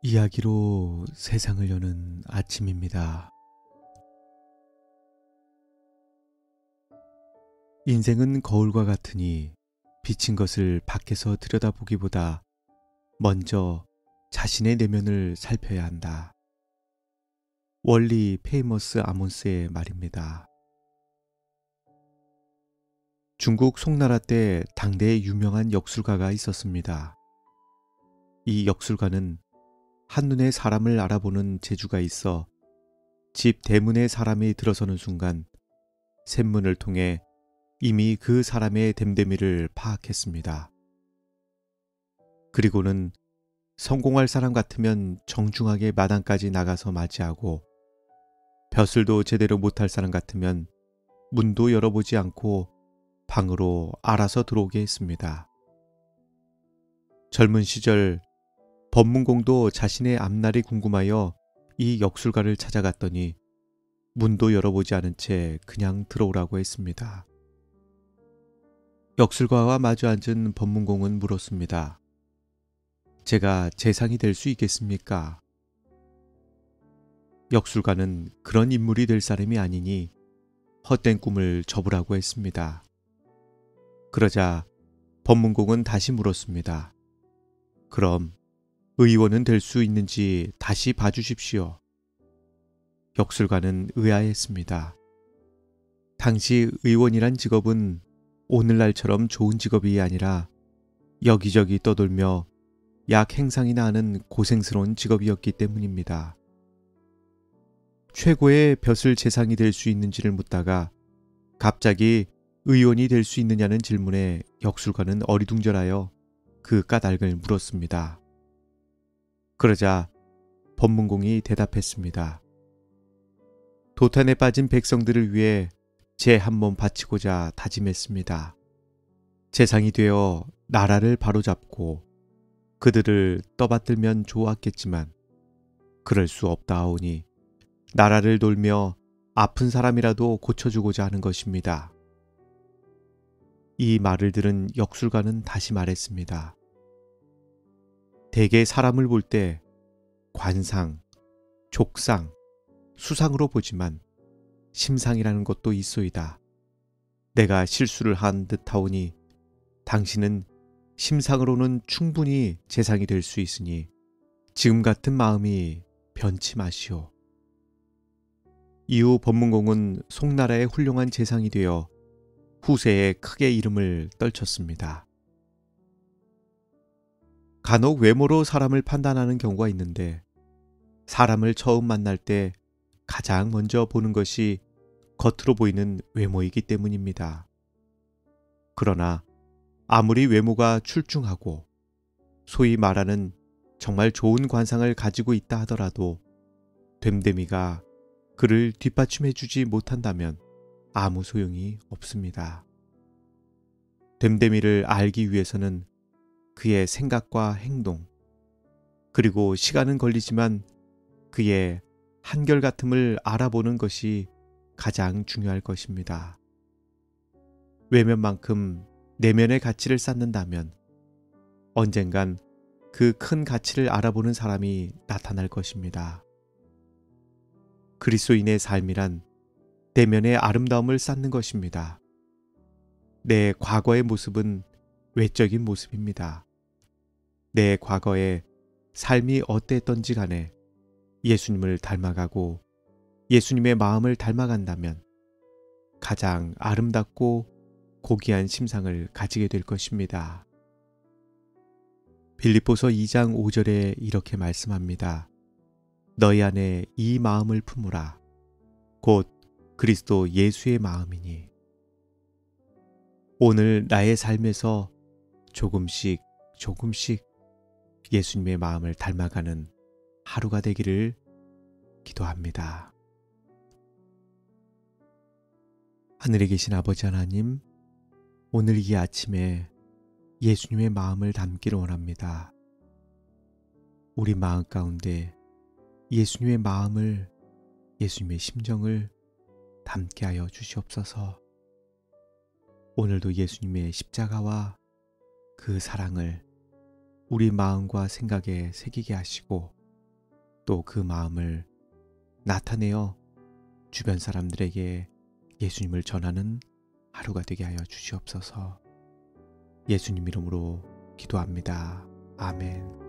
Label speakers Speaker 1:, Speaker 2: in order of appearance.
Speaker 1: 이야기로 세상을 여는 아침입니다. 인생은 거울과 같으니 비친 것을 밖에서 들여다보기보다 먼저 자신의 내면을 살펴야 한다. 월리 페이머스 아몬스의 말입니다. 중국 송나라 때 당대에 유명한 역술가가 있었습니다. 이 역술가는 한눈에 사람을 알아보는 재주가 있어 집 대문에 사람이 들어서는 순간 샘문을 통해 이미 그 사람의 됨됨이를 파악했습니다. 그리고는 성공할 사람 같으면 정중하게 마당까지 나가서 맞이하고 벼슬도 제대로 못할 사람 같으면 문도 열어보지 않고 방으로 알아서 들어오게 했습니다. 젊은 시절 법문공도 자신의 앞날이 궁금하여 이 역술가를 찾아갔더니 문도 열어보지 않은 채 그냥 들어오라고 했습니다. 역술가와 마주 앉은 법문공은 물었습니다. 제가 재상이 될 수 있겠습니까? 역술가는 그런 인물이 될 사람이 아니니 헛된 꿈을 접으라고 했습니다. 그러자 법문공은 다시 물었습니다. 그럼 의원은 될 수 있는지 다시 봐주십시오. 역술가는 의아했습니다. 당시 의원이란 직업은 오늘날처럼 좋은 직업이 아니라 여기저기 떠돌며 약 행상이나 하는 고생스러운 직업이었기 때문입니다. 최고의 벼슬 재상이 될 수 있는지를 묻다가 갑자기 의원이 될 수 있느냐는 질문에 역술가는 어리둥절하여 그 까닭을 물었습니다. 그러자 법문공이 대답했습니다. 도탄에 빠진 백성들을 위해 제 한 몸 바치고자 다짐했습니다. 재상이 되어 나라를 바로잡고 그들을 떠받들면 좋았겠지만 그럴 수 없다하오니 나라를 돌며 아픈 사람이라도 고쳐주고자 하는 것입니다. 이 말을 들은 역술가는 다시 말했습니다. 대개 사람을 볼 때 관상, 족상, 수상으로 보지만 심상이라는 것도 있소이다. 내가 실수를 한 듯하오니 당신은 심상으로는 충분히 재상이 될 수 있으니 지금 같은 마음이 변치 마시오. 이후 법문공은 송나라의 훌륭한 재상이 되어 후세에 크게 이름을 떨쳤습니다. 간혹 외모로 사람을 판단하는 경우가 있는데 사람을 처음 만날 때 가장 먼저 보는 것이 겉으로 보이는 외모이기 때문입니다. 그러나 아무리 외모가 출중하고 소위 말하는 정말 좋은 관상을 가지고 있다 하더라도 됨됨이가 그를 뒷받침해주지 못한다면 아무 소용이 없습니다. 됨됨이를 알기 위해서는 그의 생각과 행동, 그리고 시간은 걸리지만 그의 한결같음을 알아보는 것이 가장 중요할 것입니다. 외면만큼 내면의 가치를 쌓는다면 언젠간 그 큰 가치를 알아보는 사람이 나타날 것입니다. 그리스도인의 삶이란 내면의 아름다움을 쌓는 것입니다. 내 과거의 모습은 외적인 모습입니다. 내 과거의 삶이 어땠던지 간에 예수님을 닮아가고 예수님의 마음을 닮아간다면 가장 아름답고 고귀한 심상을 가지게 될 것입니다. 빌립보서 2장 5절에 이렇게 말씀합니다. 너희 안에 이 마음을 품으라. 곧 그리스도 예수의 마음이니. 오늘 나의 삶에서 조금씩 예수님의 마음을 닮아가는 하루가 되기를 기도합니다. 하늘에 계신 아버지 하나님, 오늘 이 아침에 예수님의 마음을 담기를 원합니다. 우리 마음 가운데 예수님의 마음을, 예수님의 심정을 담게 하여 주시옵소서. 오늘도 예수님의 십자가와 그 사랑을 우리 마음과 생각에 새기게 하시고 또 그 마음을 나타내어 주변 사람들에게 예수님을 전하는 하루가 되게 하여 주시옵소서. 예수님 이름으로 기도합니다. 아멘.